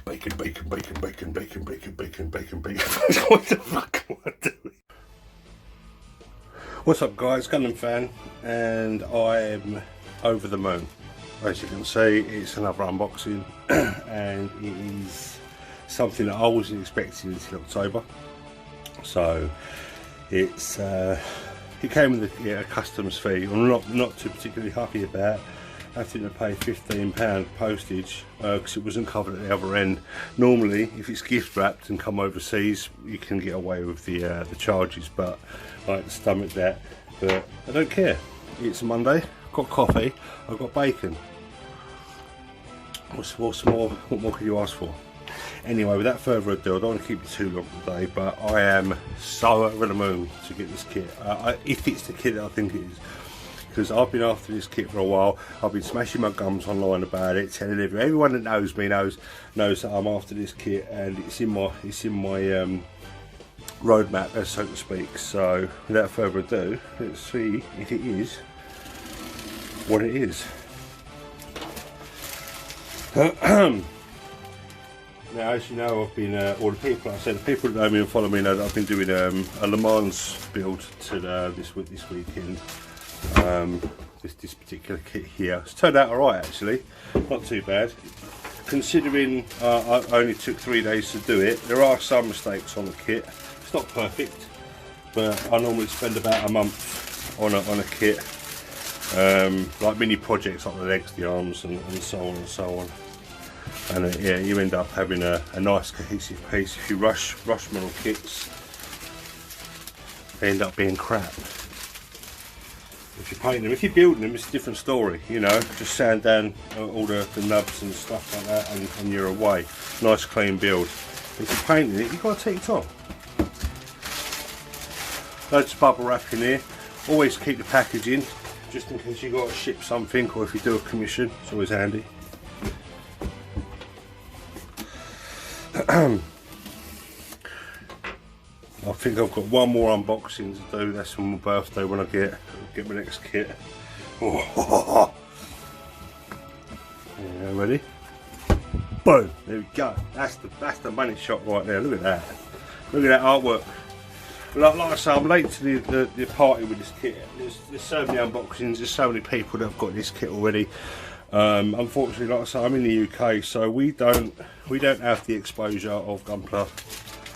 Bacon, bacon, bacon, bacon, bacon, bacon, bacon, bacon, bacon. What the fuck am I doing? What's up guys, Gundam fan, and I'm over the moon. As you can see, it's another unboxing and it is something that I wasn't expecting until October. So it's it came with a customs fee. I'm not too particularly happy about having to pay £15 postage because it wasn't covered at the other end. Normally, if it's gift wrapped and come overseas, you can get away with the charges, but I had to stomach that. But I don't care. It's a Monday. I've got coffee. I've got bacon. What more can you ask for? Anyway, without further ado, I don't want to keep you too long today, but I am so over the moon to get this kit. If it's the kit that I think it is, because I've been after this kit for a while. I've been smashing my gums online about it, telling everyone that knows me knows that I'm after this kit, and it's in my roadmap, so to speak. So without further ado, let's see if it is what it is. Now, as you know, I've been, or the people that know me and follow me know that I've been doing a Le Mans build to this weekend. This particular kit here. It's turned out alright actually, not too bad. Considering I only took 3 days to do it, there are some mistakes on the kit. It's not perfect, but I normally spend about a month on a kit. Like mini projects like the legs, the arms, and so on and so on. And yeah, you end up having a nice cohesive piece. If you rush model kits, they end up being crap. If you're painting them, if you're building them, it's a different story, you know. Just sand down all the nubs and stuff like that, and you're away. Nice clean build. If you're painting it, you've got to take your time. Loads of bubble wrap in here. Always keep the packaging, just in case you've got to ship something, or if you do a commission, it's always handy. I think I've got one more unboxing to do. That's on my birthday when I get my next kit. Oh. Yeah, ready? Boom! There we go. That's the money shot right there. Look at that. Look at that artwork. Like I say, I'm late to the party with this kit. There's so many unboxings. There's so many people that have got this kit already. Unfortunately, like I say, I'm in the UK, so we don't have the exposure of Gunpla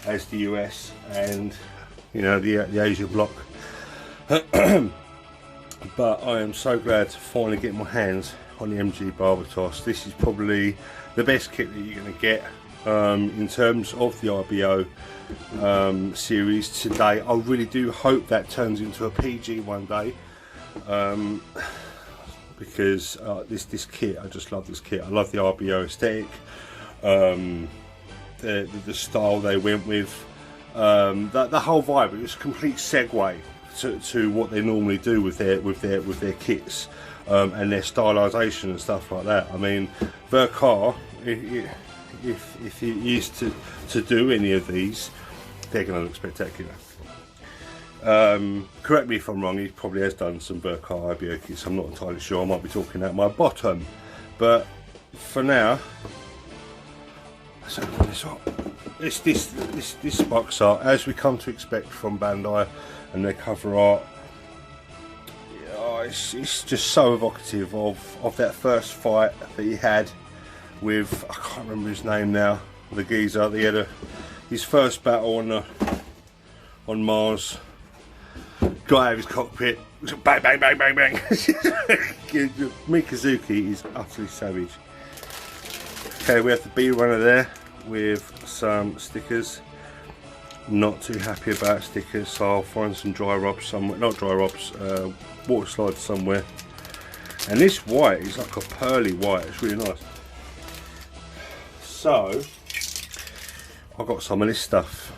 as the US and, you know, the Asian bloc. But I am so glad to finally get my hands on the MG Barbatos. This is probably the best kit that you're going to get in terms of the IBO series today. I really do hope that turns into a PG one day. Because this kit, I just love this kit. I love the RBO aesthetic, the style they went with, the whole vibe. It was a complete segue to what they normally do with their kits and their stylisation and stuff like that. I mean, Vercar, if he used to do any of these, they're going to look spectacular. Correct me if I'm wrong, he probably has done some Vercar IBO kits, I'm not entirely sure. I might be talking out my bottom, but for now, let's open this up. This box art, as we come to expect from Bandai and their cover art, it's just so evocative of that first fight that he had with, I can't remember his name now, the geezer. He had his first battle on Mars. Got out of his cockpit, bang, bang, bang, bang, bang. Mikazuki is utterly savage. Okay, we have the B runner there with some stickers. Not too happy about stickers, so I'll find some dry rubs somewhere. Not dry rubs, water slides somewhere. And this white is like a pearly white, it's really nice. So, I got some of this stuff.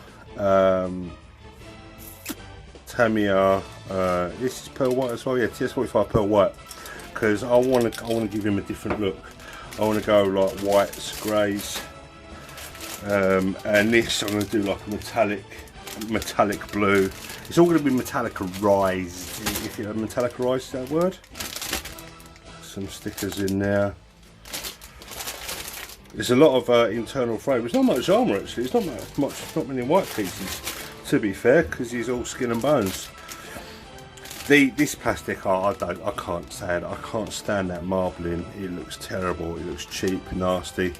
Tamiya, this is pearl white as well, yeah, TS45 pearl white, because I want to give him a different look. I want to go like whites, greys, and this I'm going to do like a metallic blue. It's all going to be metallicarized, if you know metallicarized, is that word? Some stickers in there. There's a lot of internal frame. There's not much armour actually. It's not many white pieces, to be fair, because he's all skin and bones. This plastic, I can't stand. I can't stand that marbling. It looks terrible. It looks cheap, nasty.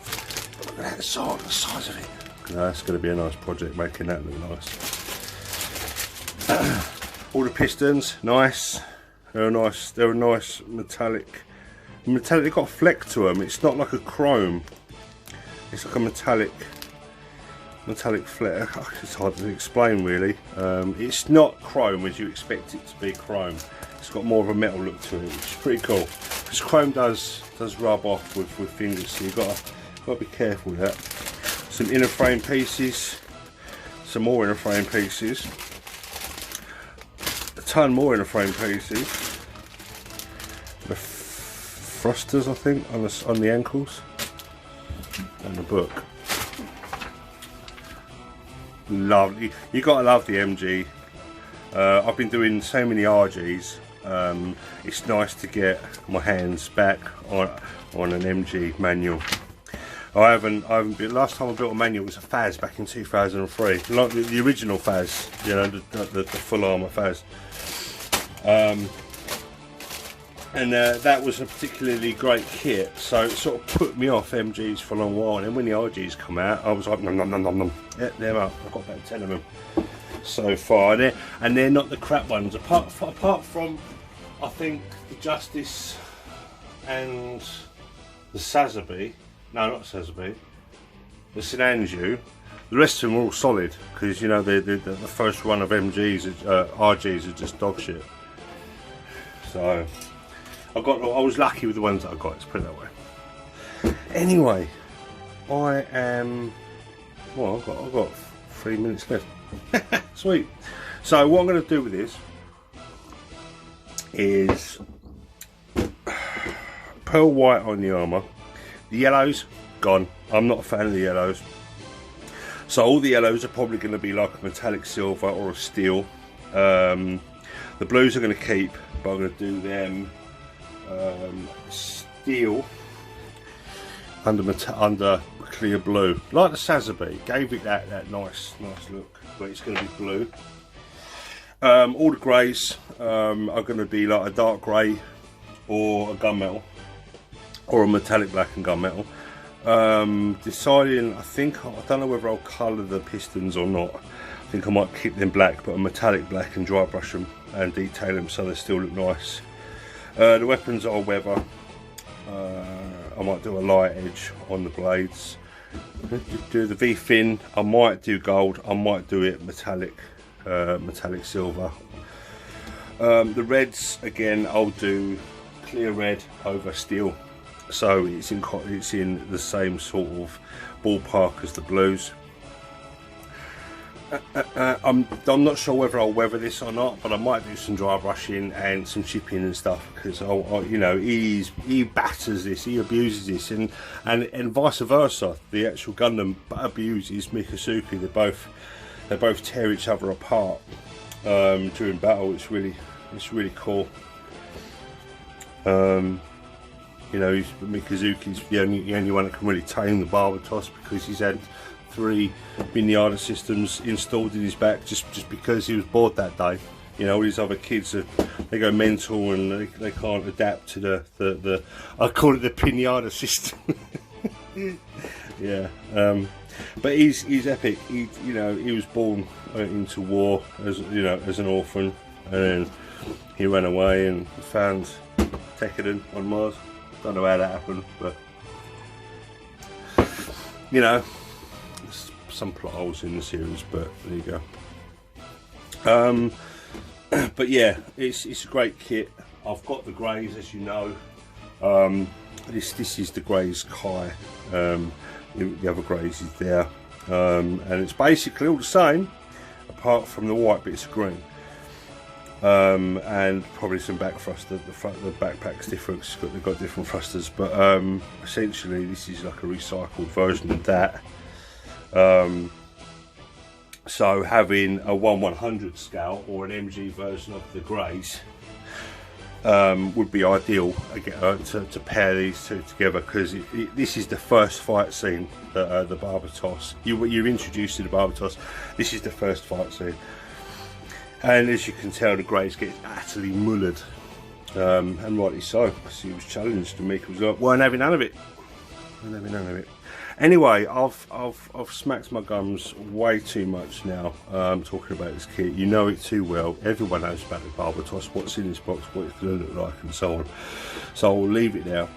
But look at that the size of it. You know, that's going to be a nice project, making that look nice. All the pistons, nice. They're nice. They're a nice metallic. They've got a fleck to them. It's not like a chrome. It's like a metallic fleck. It's hard to explain really. It's not chrome as you expect it to be chrome. It's got more of a metal look to it, which is pretty cool. Because chrome does rub off with fingers, so you've got to be careful with that. Some inner frame pieces, some more inner frame pieces, a ton more inner frame pieces. The thrusters, I think, on the ankles, and the book. Lovely. You gotta love the MG. I've been doing so many RGs. It's nice to get my hands back on an MG manual. I haven't been. Last time I built a manual was a Faz back in 2003, like the original Faz. You know, the full armour Faz. And that was a particularly great kit, so it sort of put me off MGs for a long while. And then when the RGs come out, I was like, nom nom nom nom nom. Yeah, they're up. I've got about 10 of them so far, and they're not the crap ones. Apart from, I think, the Justice and the Sazabi. No, not Sazabi. The Sinanju. The rest of them are all solid because you know the first run of MGs, RGs are just dog shit. So. I was lucky with the ones that I got, let's put it that way. Anyway, I am, well, I've got 3 minutes left. Sweet. So what I'm going to do with this is pearl white on the armour. The yellows, gone. I'm not a fan of the yellows. So all the yellows are probably going to be like a metallic silver or a steel. The blues are going to keep, but I'm going to do them steel under clear blue, like the Sazabi. Gave it that nice look, but it's going to be blue. All the greys are going to be like a dark grey or a gunmetal or a metallic black and gunmetal. Deciding, I don't know whether I'll colour the pistons or not. I think I might keep them black, but a metallic black, and dry brush them and detail them so they still look nice. The weapons are weather. I might do a light edge on the blades. Do the V-fin. I might do gold. I might do it metallic silver. The reds again, I'll do clear red over steel, so it's in the same sort of ballpark as the blues. I'm not sure whether I'll weather this or not, but I might do some dry brushing and some chipping and stuff, because you know, he batters this, he abuses this, and vice versa. The actual Gundam abuses Mikazuki. They both tear each other apart during battle. It's really cool. You know, Mikazuki's the only one that can really tame the Barbatos, because he's had 3 Minyata systems installed in his back just because he was bored that day. You know, all these other kids they go mental and they can't adapt to the I call it the Pinata system. Yeah, but he's epic. He was born into war as an orphan, and then he ran away and found Tekkadan on Mars. Don't know how that happened, but you know, some plot holes in the series, but there you go. But yeah, it's a great kit. I've got the greys, as you know. This is the greys Kai. The other greys is there, and it's basically all the same, apart from the white bits of green. And probably some back thruster. The backpack's different. They've got different thrusters, but essentially this is like a recycled version of that. So having a 1/100 scale or an MG version of the greys would be ideal to pair these two together, because this is the first fight scene that the Barbatos, you're introduced to the Barbatos. This is the first fight scene, and as you can tell, the Greys get utterly mullered, and rightly so, because he was challenged and Mika was like, weren't having none of it. Anyway, I've smacked my gums way too much now, talking about this kit. You know it too well. Everyone knows about the Barbatos, what's in this box, what it's going to look like, and so on. So I'll leave it now.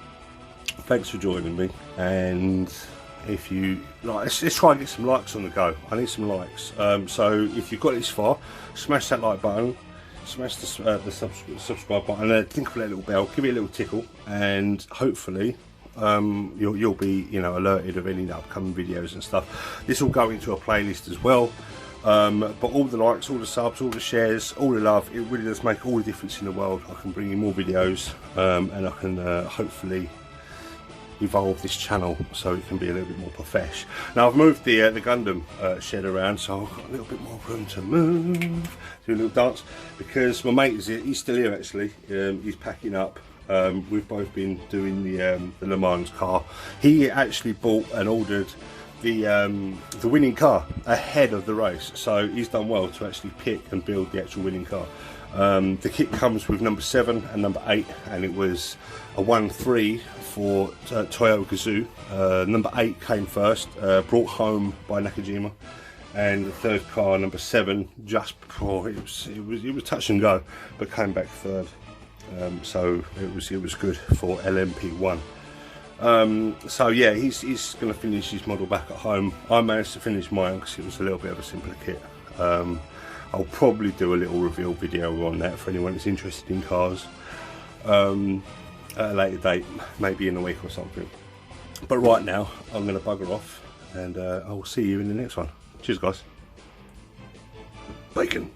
Thanks for joining me, and if you like, let's try and get some likes on the go. I need some likes. So if you've got this far, smash that like button, smash the subscribe button, think of that little bell, give it a little tickle, and hopefully you'll be, you know, alerted of any upcoming videos and stuff. This will go into a playlist as well, but all the likes, all the subs, all the shares, all the love, it really does make all the difference in the world. I can bring you more videos, and I can hopefully evolve this channel so it can be a little bit more profesh. Now I've moved the Gundam shed around, so I've got a little bit more room to move, do a little dance, because my mate is here. He's still here actually. He's packing up. We've both been doing the Le Mans car. He actually bought and ordered the winning car ahead of the race, so he's done well to actually pick and build the actual winning car. The kit comes with number 7 and number 8, and it was a 1-3 for Toyota Gazoo. Number 8 came first, brought home by Nakajima, and the third car, number 7, just before it was touch and go, but came back third. So it was good for LMP1. So yeah, he's going to finish his model back at home. I managed to finish mine because it was a little bit of a simpler kit. I'll probably do a little reveal video on that for anyone that's interested in cars at a later date, maybe in a week or something. But right now, I'm going to bugger off, and I'll see you in the next one. Cheers, guys. Bacon.